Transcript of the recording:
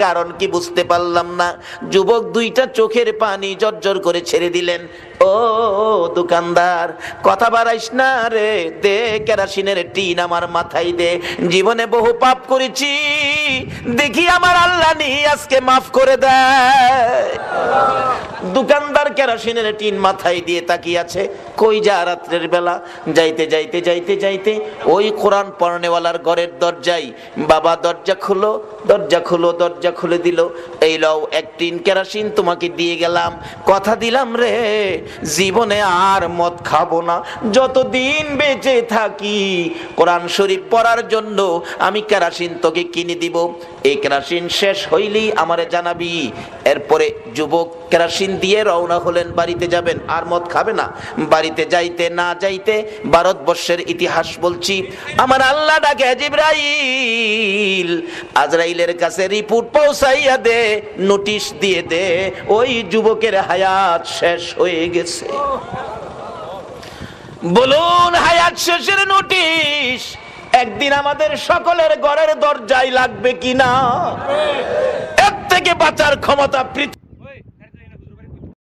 কারণ কি বুঝতে পারলাম না। যুবক দুইটা চোখের পানি জর্জর করে ছেড়ে দিলেন। ও দোকানদার, কথা বাড়াইস না রে, দে কেরাসিনের টিন আমার মাথায় দে। জীবনে বহু পাপ করেছি, দেখি আমার আল্লাহ নি আজকে মাফ করে দেয়। দোকানদার কেরাসিনের টিন মাথায় দিয়ে তাকিয়ে আছে। কই যা রাত্রের বেলা? যাইতে যাইতে যাইতে যাইতে ওই কোরআন পড়নেওয়ালার ঘরের দরজায়, বাবা দরজা খুলো, দরজা খুলো, দরজা খুলে দিল। এই লও এক টিন কেরাসিন তোমাকে দিয়ে গেলাম, কথা দিলাম রে জীবনে আর মদ খাবো না, যতদিন বেঁচে থাকি কোরআন শরীফ পড়ার জন্য আমি কেরাসিন তোকে কিনে দিব। এই কেরাসিন শেষ হইলেই আমারে জানাবি। এরপরে যুবক কেরাসিন দিয়ে রওনা হলেন, বাড়িতে যাবেন, আর মদ খাবে না। বাড়িতে যাইতে না যাইতে ভারতবর্ষের ইতিহাস বলছি, আমার আল্লাহ ডাকে, জিবরাইল আজরাইলের কাছে রিপোর্ট পৌঁছাইয়া দে, নোটিশ দিয়ে দে, ওই যুবকের হায়াত শেষ হয়ে গেছে। বলুন, হায়াত শেষের নোটিশ একদিন আমাদের সকলের ঘরের দরজায় লাগবে কিনা? এর থেকে বাঁচার ক্ষমতা পৃথিবী